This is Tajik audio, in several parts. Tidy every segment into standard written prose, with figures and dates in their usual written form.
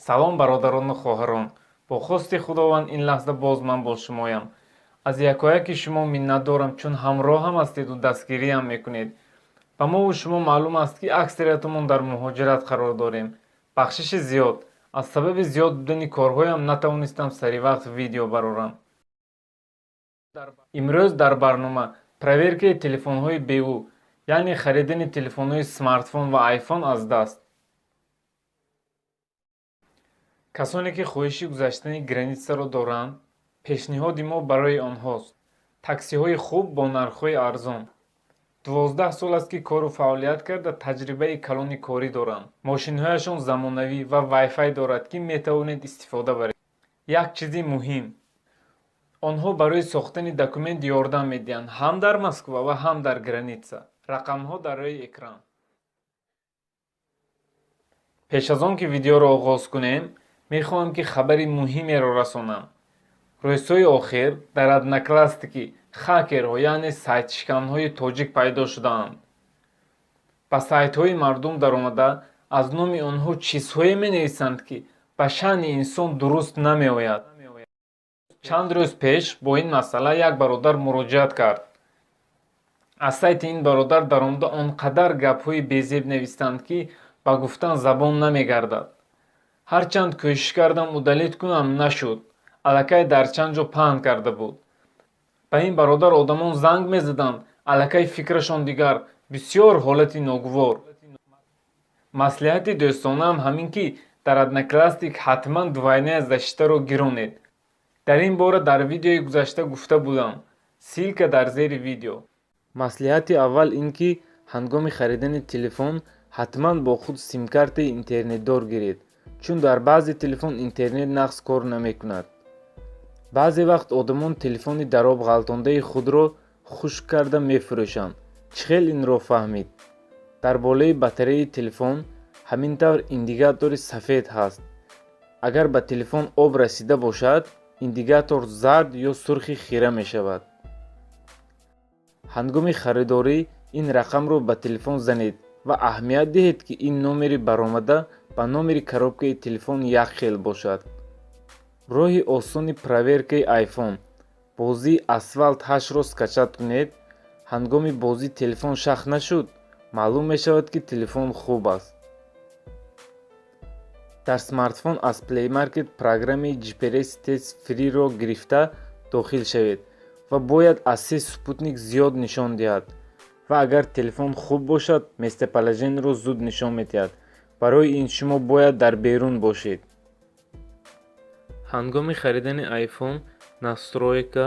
салом бародарону хоҳарон, бо хости худованд ин лаҳза боз ман бо шумоям. аз якояки шумо миннат дорам, чун ҳамроҳам ҳастед ва дастгириам мекунед. ба мову шумо маълум аст ки аксариятамон дар муҳоҷират қарор дорем. бахшиши зиёд. аз сабаби зиёд будани корҳоям натавонистам саривақт видео барорам. имрӯз дар барнома проверкаи телефонҳои беӯ, яъне харидани телефонҳои смартфон ва айфон аз даст. касоне ки хоҳиши гузаштани границаро доранд, пешниҳоди мо барои онҳост таксиҳои хуб бо нархҳои арзон. 12 сол аст ки кору фаъолият карда таҷрибаи калони корӣ доранд. мошинҳояшон замонавӣ ва вайфай дорад ки метавонед истифода баред. як чизи муҳим, онҳо барои сохтани документ ёрдам медиҳанд ҳам дар Москва ва ҳам дар граница. рақамҳо дар рӯи экран. пеш аз он ки видеоро оғоз кунем, мехоҳам ки хабари муҳимеро расонам. рӯзҳои охир дар одноклассники хакерҳо, яъне сайтшиканҳои тоҷик пайдо шудаанд. ба сайтҳои мардум даромада аз номи онҳо чизҳое менависанд ки ба шаъни инсон дуруст намеояд. чанд рӯз пеш бо ин масъала як бародар муроҷиат кард. аз сайти ин бародар даромада он қадар гапҳои безеб навистанд ки ба гуфтан забон намегардад. ҳарчанд кӯшиш кардам удалит кунам, нашуд. аллакай дар чанд ҷо паҳн карда буд. ба ин бародар одамон занг мезаданд, аллакай фикрашон дигар, бисёр ҳолати ногувор. маслиҳати дӯстонам ҳамин ки дар одноклассник ҳатман двойная защитаро гиронед. дар ин бора дар видеои гузашта гуфта будам. силка дар зери видео. маслиҳати аввал ин ки ҳангоми харидани телефон ҳатман бо худ симкартаи интернетдор гиред, чун дар баъзе телефон интернет нақс кор намекунад. баъзе вақт одамон телефони дароб ғалтондаи худро хушк карда мефурӯшанд. чӣ хел инро фаҳмид? дар болои батареяи телефон ҳамин тавр индикатори сафед ҳаст. агар ба телефон об расида бошад, индикатор зард ё сурхи хира мешавад. ҳангоми харидорӣ ин рақамро ба телефон занед ва аҳамият диҳед ки ин номери баромада ба номери коробкаи телефон якхел бошад. роҳи осони проверкаи айфон. бозии Asphalt 8-ро скачат кунед. ҳангоми бозӣ телефон шах нашуд, маълум мешавад ки телефон хуб аст. дар смартфон аз Play Market программаи GPS тест фриро гирифта дохил шавед ва бояд аз 3 спутник зиёд нишон диҳад ва агар телефон хуб бошад, местоположенияро зуд нишон медиҳад. барои ин шумо бояд дар берун бошед. ҳангоми харидани iPhone настройка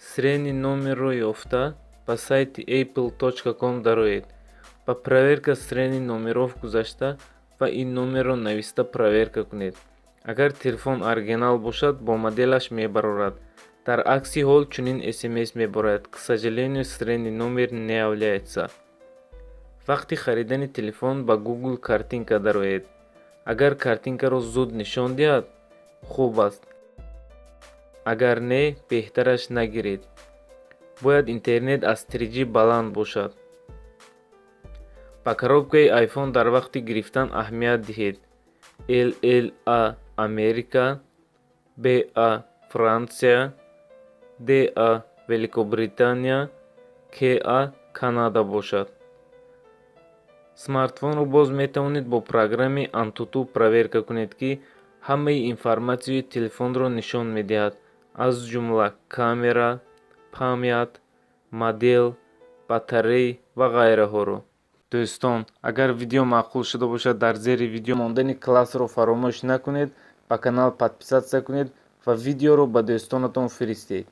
срени номерро ёфта ба сайти apple.com дароед. ба проверка срени номеров гузашта ва ин номерро нависта проверка кунед. агар телефон оригинал бошад, бо моделаш мебарорад. дар акси ҳол чунин SMS мебарояд: к сожалению, срени номер не является. вақти харидани телефон ба Google картинка дароед. агар картинкаро зуд нишон диҳад, хуб аст. агар не, беҳтараш нагиред. бояд интернет аз 3G баланд бошад. ба коробкаи iPhone дар вақти гирифтан аҳамият диҳед. LLA Америка, BA Франсия, DA Великобритания, KA Канада бошад. смартфонро боз метавонед бо программи AnTuTu проверка кунед ки ҳамаи информатсияи телефонро нишон медиҳад, аз ҷумла камера, памят, модел, батарей ва ғайраҳоро. дӯстон, агар видео маъқул шуда бошад, дар зери видео мондани классро фаромӯш накунед, ба канал подписатсия кунед ва видеоро ба дӯстонатон фиристед.